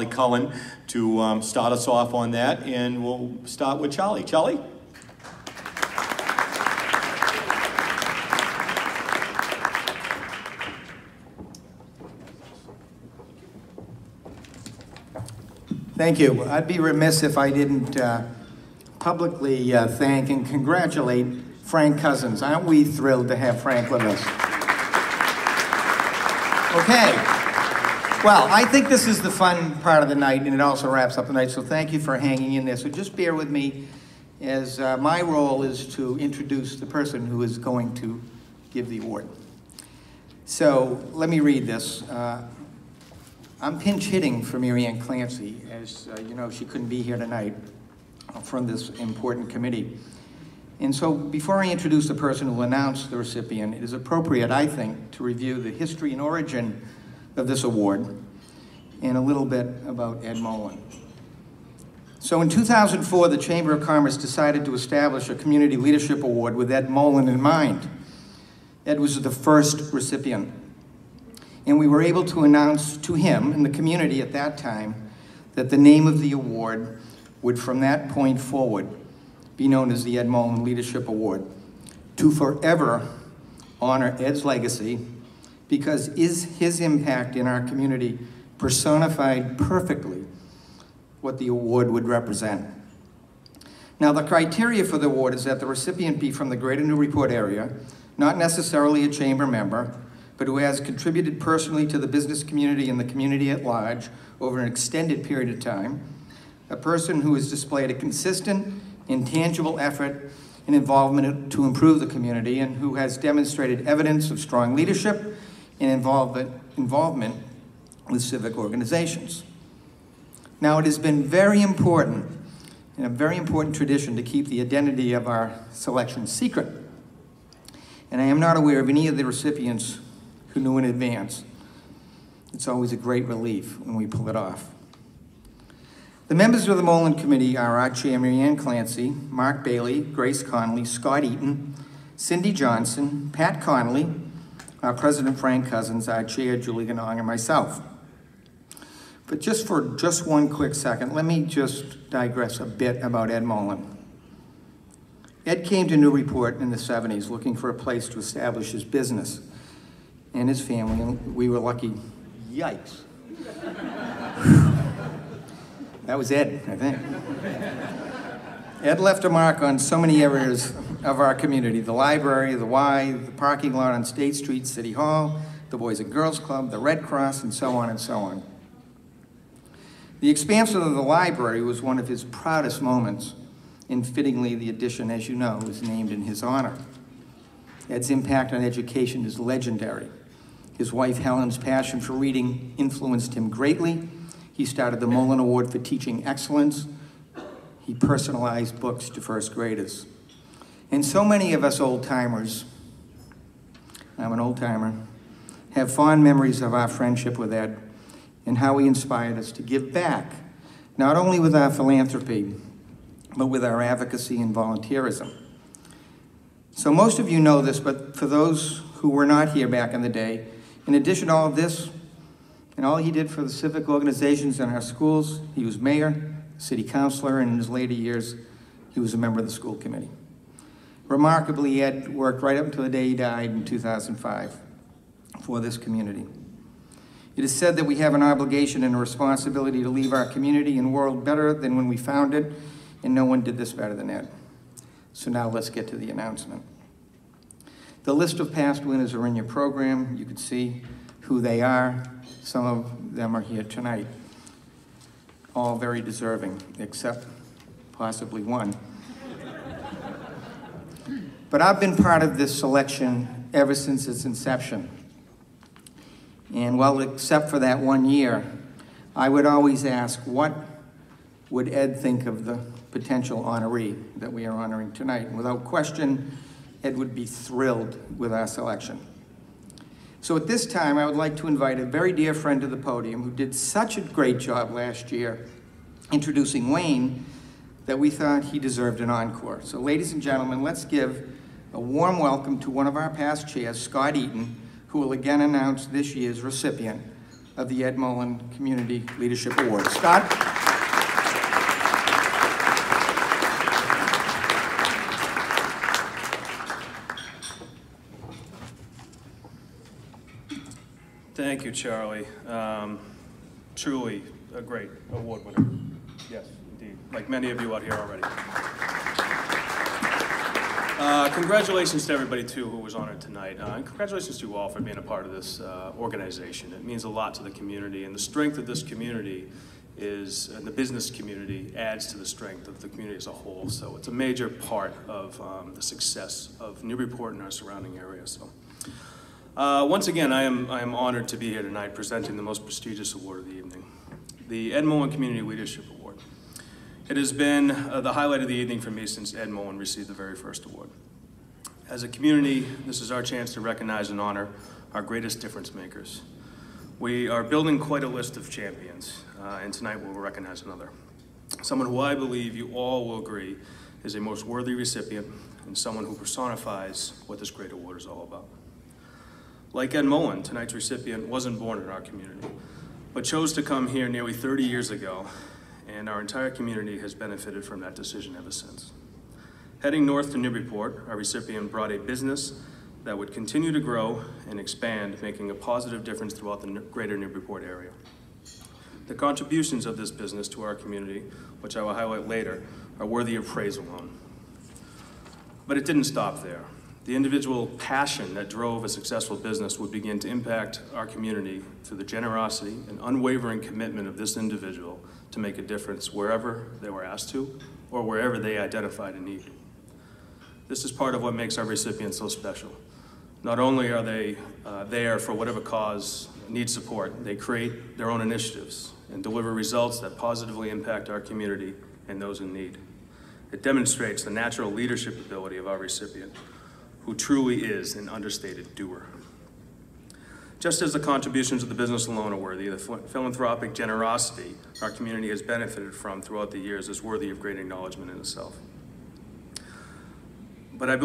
Charlie Cullen to start us off on that, and we'll start with Charlie. Charlie? Thank you. I'd be remiss if I didn't publicly thank and congratulate Frank Cousins. Aren't we thrilled to have Frank with us? Okay. Well, I think this is the fun part of the night, and it also wraps up the night, so thank you for hanging in there. So just bear with me, as my role is to introduce the person who is going to give the award. So let me read this. I'm pinch hitting for Mary Ann Clancy. As you know, she couldn't be here tonight from this important committee. And so before I introduce the person who will announce the recipient, it is appropriate, I think, to review the history and origin of this award and a little bit about Ed Molin. So in 2004, the Chamber of Commerce decided to establish a Community Leadership Award with Ed Molin in mind. Ed was the first recipient. And we were able to announce to him and the community at that time that the name of the award would from that point forward be known as the Ed Molin Leadership Award, to forever honor Ed's legacy, because his impact in our community personified perfectly what the award would represent. Now, the criteria for the award is that the recipient be from the greater Newburyport area, not necessarily a chamber member, but who has contributed personally to the business community and the community at large over an extended period of time, a person who has displayed a consistent, intangible effort and involvement to improve the community, and who has demonstrated evidence of strong leadership and involvement with civic organizations. Now, it has been very important, and a very important tradition, to keep the identity of our selection secret. And I am not aware of any of the recipients who knew in advance. It's always a great relief when we pull it off. The members of the Molin Committee are our Chair, Mary Ann Clancy, Mark Bailey, Grace Connolly, Scott Eaton, Cindy Johnson, Pat Connolly, our President Frank Cousins, our Chair, Julie Ganong, and myself. But just for one quick second, let me just digress a bit about Ed Molin. Ed came to Newburyport in the 70s looking for a place to establish his business and his family, and we were lucky. Yikes. That was Ed, I think. Ed left a mark on so many areas of our community: the library, the Y, the parking lot on State Street, City Hall, the Boys and Girls Club, the Red Cross, and so on and so on. The expansion of the library was one of his proudest moments, and fittingly, the addition, as you know, is named in his honor. Ed's impact on education is legendary. His wife Helen's passion for reading influenced him greatly. He started the Molin Award for Teaching Excellence. He personalized books to first graders. And so many of us old-timers, I'm an old-timer, have fond memories of our friendship with Ed and how he inspired us to give back, not only with our philanthropy, but with our advocacy and volunteerism. So most of you know this, but for those who were not here back in the day, in addition to all of this, and all he did for the civic organizations in our schools, he was mayor, city councilor, and in his later years, he was a member of the school committee. Remarkably, Ed worked right up until the day he died in 2005 for this community. It is said that we have an obligation and a responsibility to leave our community and world better than when we found it, and no one did this better than Ed. So now let's get to the announcement. The list of past winners are in your program. You can see who they are. Some of them are here tonight. All very deserving, except possibly one. But I've been part of this selection ever since its inception. And well, except for that 1 year, I would always ask, what would Ed think of the potential honoree that we are honoring tonight? And without question, Ed would be thrilled with our selection. So at this time, I would like to invite a very dear friend to the podium who did such a great job last year introducing Wayne that we thought he deserved an encore. So ladies and gentlemen, let's give a warm welcome to one of our past chairs, Scott Eaton, who will again announce this year's recipient of the Ed Molin Community Leadership Award. Scott? Thank you, Charlie. Truly a great award winner. Yes, indeed. Like many of you out here already. Congratulations to everybody, too, who was honored tonight. And congratulations to you all for being a part of this organization. It means a lot to the community, and the strength of this community is, and the business community adds to the strength of the community as a whole. So it's a major part of the success of Newburyport and our surrounding area. So. Once again, I am honored to be here tonight presenting the most prestigious award of the evening, the Ed Molin Community Leadership Award. It has been the highlight of the evening for me since Ed Molin received the very first award. As a community, this is our chance to recognize and honor our greatest difference makers. We are building quite a list of champions, and tonight we'll recognize another. Someone who I believe you all will agree is a most worthy recipient and someone who personifies what this great award is all about. Like Ed Molin, tonight's recipient wasn't born in our community, but chose to come here nearly 30 years ago, and our entire community has benefited from that decision ever since. Heading north to Newburyport, our recipient brought a business that would continue to grow and expand, making a positive difference throughout the greater Newburyport area. The contributions of this business to our community, which I will highlight later, are worthy of praise alone. But it didn't stop there. The individual passion that drove a successful business would begin to impact our community through the generosity and unwavering commitment of this individual to make a difference wherever they were asked to or wherever they identified a need. This is part of what makes our recipients so special. Not only are they there for whatever cause needs support, they create their own initiatives and deliver results that positively impact our community and those in need. It demonstrates the natural leadership ability of our recipient, who truly is an understated doer. Just as the contributions of the business alone are worthy, the philanthropic generosity our community has benefited from throughout the years is worthy of great acknowledgement in itself. But I believe